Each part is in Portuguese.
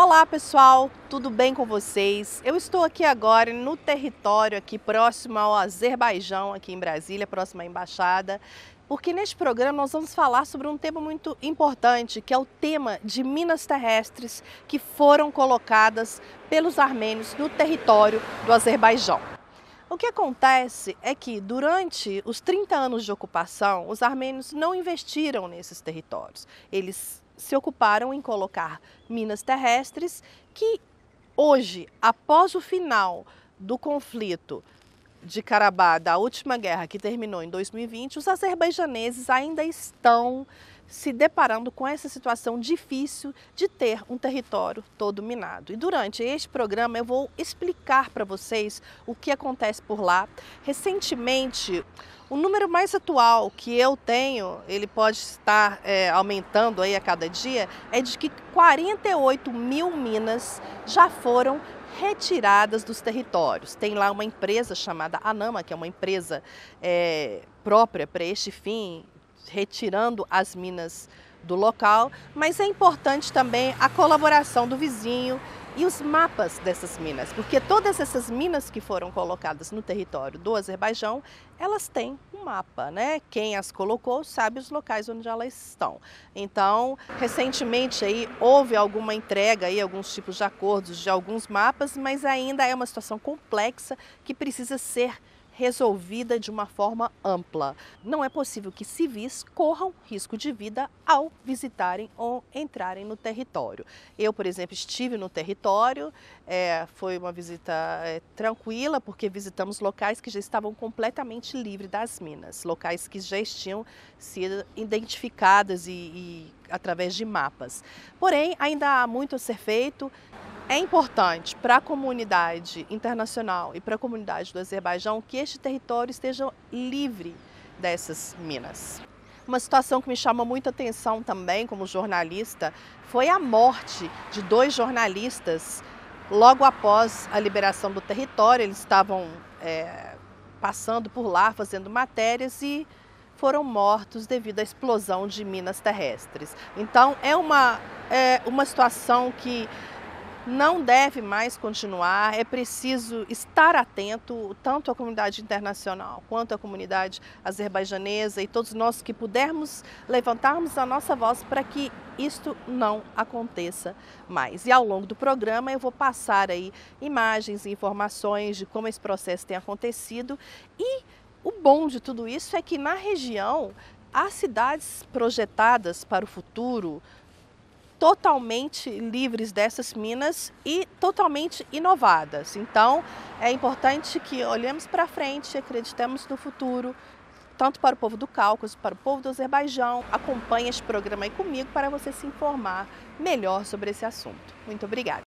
Olá pessoal, tudo bem com vocês? Eu estou aqui agora no território aqui próximo ao Azerbaijão, aqui em Brasília, próximo à embaixada, porque neste programa nós vamos falar sobre um tema muito importante, que é o tema de minas terrestres que foram colocadas pelos armênios no território do Azerbaijão. O que acontece é que durante os 30 anos de ocupação, os armênios não investiram nesses territórios. Eles se ocuparam em colocar minas terrestres que hoje, após o final do conflito de Karabá, da última guerra que terminou em 2020, os azerbaijaneses ainda estão se deparando com essa situação difícil de ter um território todo minado. E durante este programa eu vou explicar para vocês o que acontece por lá. Recentemente, o número mais atual que eu tenho, ele pode estar aumentando aí a cada dia, é de que 48 mil minas já foram retiradas dos territórios. Tem lá uma empresa chamada Anama, que é uma empresa própria para este fim, retirando as minas do local, mas é importante também a colaboração do vizinho e os mapas dessas minas, porque todas essas minas que foram colocadas no território do Azerbaijão, elas têm um mapa, né? Quem as colocou sabe os locais onde elas estão. Então, recentemente aí houve alguma entrega aí, alguns tipos de acordos de alguns mapas, mas ainda é uma situação complexa que precisa ser resolvida de uma forma ampla. Não é possível que civis corram risco de vida ao visitarem ou entrarem no território. Eu, por exemplo, estive no território, foi uma visita tranquila, porque visitamos locais que já estavam completamente livres das minas, locais que já tinham sido identificadas e através de mapas. Porém, ainda há muito a ser feito. É importante para a comunidade internacional e para a comunidade do Azerbaijão que este território esteja livre dessas minas. Uma situação que me chama muita atenção também como jornalista foi a morte de 2 jornalistas logo após a liberação do território. Eles estavam passando por lá, fazendo matérias e foram mortos devido à explosão de minas terrestres. Então é uma situação que não deve mais continuar, é preciso estar atento, tanto a comunidade internacional quanto a comunidade azerbajanesa e todos nós que pudermos levantarmos a nossa voz para que isto não aconteça mais. E ao longo do programa eu vou passar aí imagens e informações de como esse processo tem acontecido e o bom de tudo isso é que na região há cidades projetadas para o futuro, totalmente livres dessas minas e totalmente inovadas. Então, é importante que olhemos para frente e acreditemos no futuro, tanto para o povo do Cáucaso, para o povo do Azerbaijão. Acompanhe este programa aí comigo para você se informar melhor sobre esse assunto. Muito obrigada.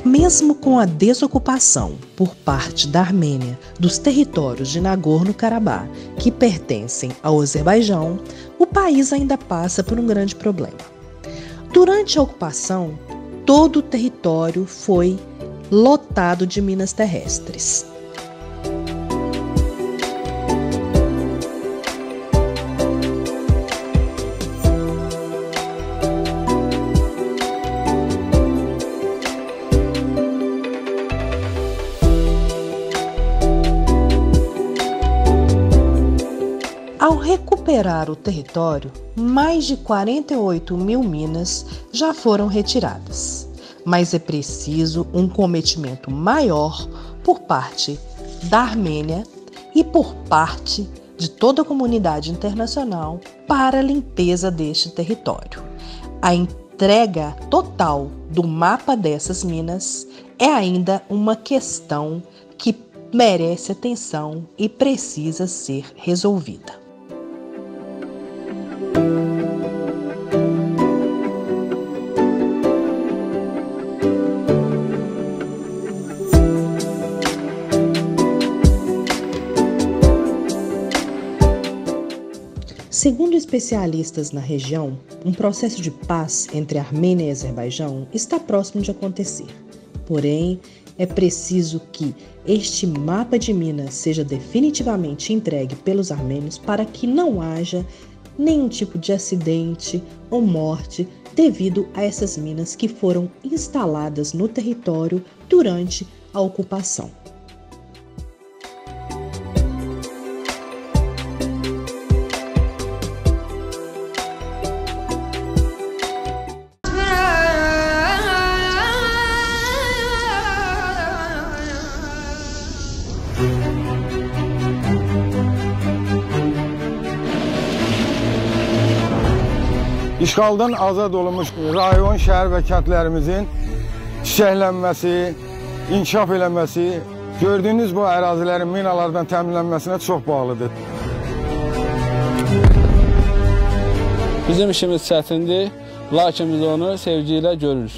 Mesmo com a desocupação por parte da Armênia dos territórios de Nagorno-Karabakh que pertencem ao Azerbaijão, o país ainda passa por um grande problema. Durante a ocupação, todo o território foi lotado de minas terrestres. Ao recuperar o território, mais de 48 mil minas já foram retiradas, mas é preciso um cometimento maior por parte da Armênia e por parte de toda a comunidade internacional para a limpeza deste território. A entrega total do mapa dessas minas é ainda uma questão que merece atenção e precisa ser resolvida. Segundo especialistas na região, um processo de paz entre Armênia e Azerbaijão está próximo de acontecer. Porém, é preciso que este mapa de Minas seja definitivamente entregue pelos armênios para que não haja nenhum tipo de acidente ou morte devido a essas minas que foram instaladas no território durante a ocupação. İşğaldan azad olunmuş rayon, şəhər və kəndlərimizin çiçəklənməsi, inkişaf eləməsi, gördüyünüz bu ərazilərin minalardan təminlənməsinə çox bağlıdır. Bizim işimiz çətindir, lakin biz onu sevgi ilə görürük.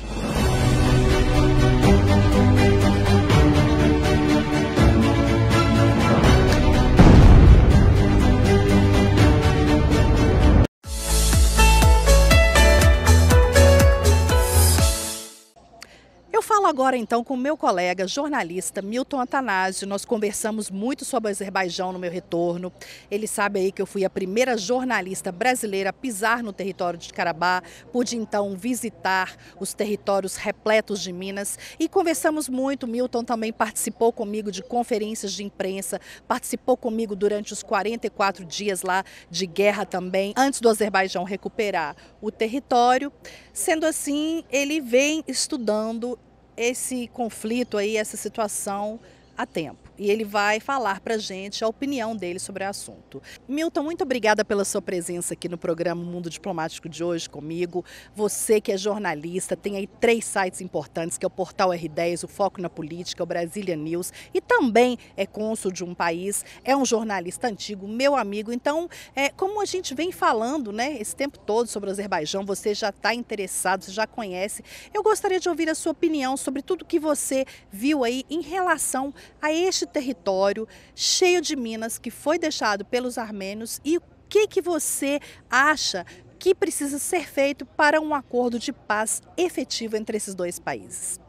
Agora então com o meu colega jornalista Milton Atanásio. Nós conversamos muito sobre o Azerbaijão no meu retorno. Ele sabe aí que eu fui a primeira jornalista brasileira a pisar no território de Karabakh. Pude então visitar os territórios repletos de minas e conversamos muito. Milton também participou comigo de conferências de imprensa, participou comigo durante os 44 dias lá de guerra também, antes do Azerbaijão recuperar o território. Sendo assim, ele vem estudando esse conflito aí, essa situação há tempo. E ele vai falar para a gente a opinião dele sobre o assunto. Milton, muito obrigada pela sua presença aqui no programa Mundo Diplomático de hoje comigo. Você que é jornalista, tem aí 3 sites importantes, que é o Portal R10, o Foco na Política, o Brasília News, e também é cônsul de um país, é um jornalista antigo, meu amigo. Então, como a gente vem falando, né, esse tempo todo sobre o Azerbaijão, você já está interessado, você já conhece. Eu gostaria de ouvir a sua opinião sobre tudo que você viu aí em relação a este território cheio de minas que foi deixado pelos armênios e o que você acha que precisa ser feito para um acordo de paz efetivo entre esses 2 países?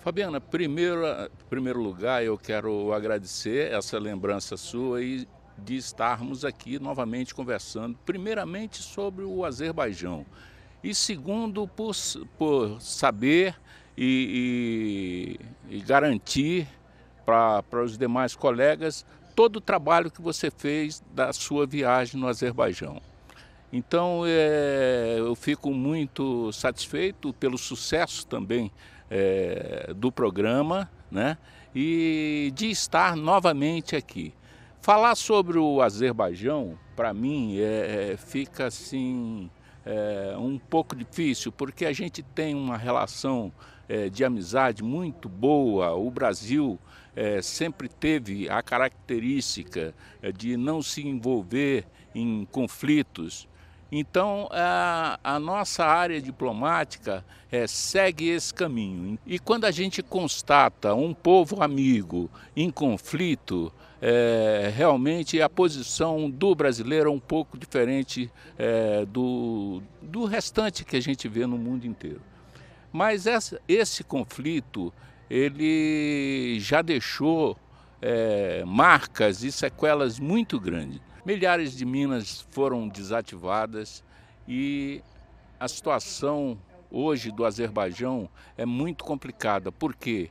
Fabiana, primeiro lugar eu quero agradecer essa lembrança sua e de estarmos aqui novamente conversando, primeiramente sobre o Azerbaijão e segundo por saber e garantir para os demais colegas todo o trabalho que você fez da sua viagem no Azerbaijão. Então eu fico muito satisfeito pelo sucesso também do programa, né? E de estar novamente aqui. Falar sobre o Azerbaijão, para mim, fica assim um pouco difícil, porque a gente tem uma relação de amizade muito boa. O Brasil sempre teve a característica de não se envolver em conflitos. Então, a nossa área diplomática segue esse caminho. E quando a gente constata um povo amigo em conflito, realmente a posição do brasileiro é um pouco diferente do restante que a gente vê no mundo inteiro. Mas esse conflito, ele já deixou marcas e sequelas muito grandes. Milhares de minas foram desativadas e a situação hoje do Azerbaijão é muito complicada. Por quê?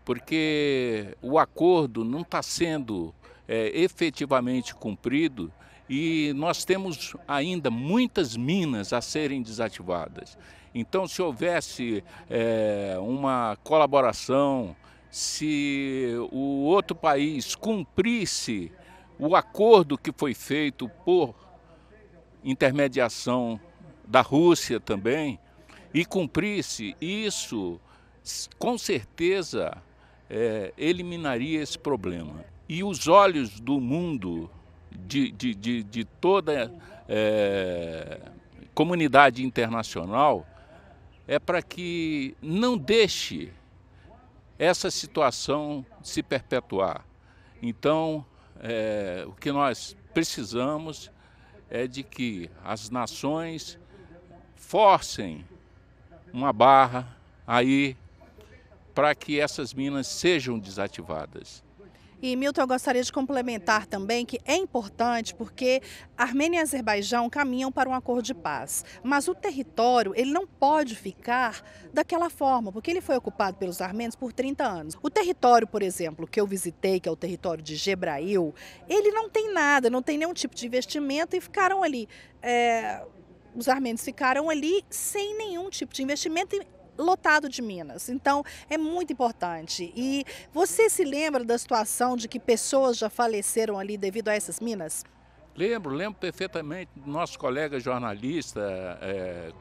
Porque o acordo não está sendo efetivamente cumprido e nós temos ainda muitas minas a serem desativadas. Então, se houvesse uma colaboração, se o outro país cumprisse o acordo que foi feito por intermediação da Rússia também, e cumprisse isso, com certeza eliminaria esse problema. E os olhos do mundo, de toda comunidade internacional, é para que não deixe essa situação se perpetuar. Então, o que nós precisamos é de que as nações forcem uma barra aí para que essas minas sejam desativadas. E, Milton, eu gostaria de complementar também que é importante porque Armênia e Azerbaijão caminham para um acordo de paz. Mas o território, ele não pode ficar daquela forma, porque ele foi ocupado pelos armênios por 30 anos. O território, por exemplo, que eu visitei, que é o território de Jebrail, ele não tem nada, não tem nenhum tipo de investimento e ficaram ali. Os armênios ficaram ali sem nenhum tipo de investimento lotado de minas. Então, é muito importante. E você se lembra da situação de que pessoas já faleceram ali devido a essas minas? Lembro perfeitamente do nosso colega jornalista,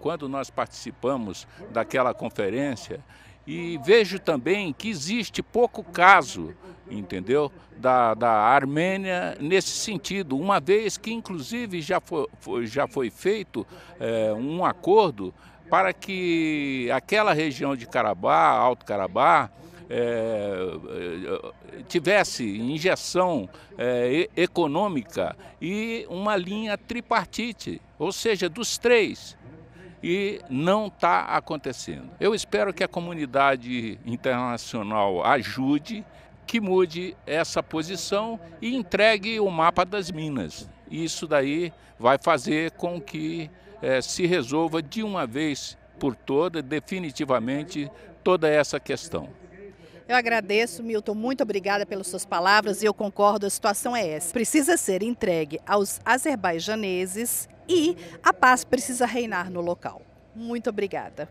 quando nós participamos daquela conferência, e vejo também que existe pouco caso, entendeu, da Armênia nesse sentido, uma vez que inclusive já foi feito um acordo para que aquela região de Karabá, Alto Karabá, tivesse injeção econômica e uma linha tripartite, ou seja, dos três. E não está acontecendo. Eu espero que a comunidade internacional ajude, que mude essa posição e entregue o mapa das minas. Isso daí vai fazer com que se resolva de uma vez por todas, definitivamente, toda essa questão. Eu agradeço, Milton, muito obrigada pelas suas palavras e eu concordo, a situação é essa. Precisa ser entregue aos azerbaijaneses e a paz precisa reinar no local. Muito obrigada.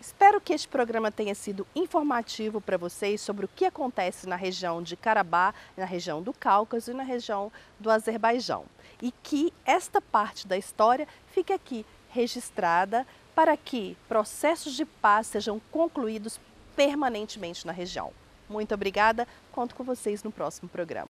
Espero que este programa tenha sido informativo para vocês sobre o que acontece na região de Karabá, na região do Cáucaso e na região do Azerbaijão. E que esta parte da história fique aqui registrada para que processos de paz sejam concluídos permanentemente na região. Muito obrigada, conto com vocês no próximo programa.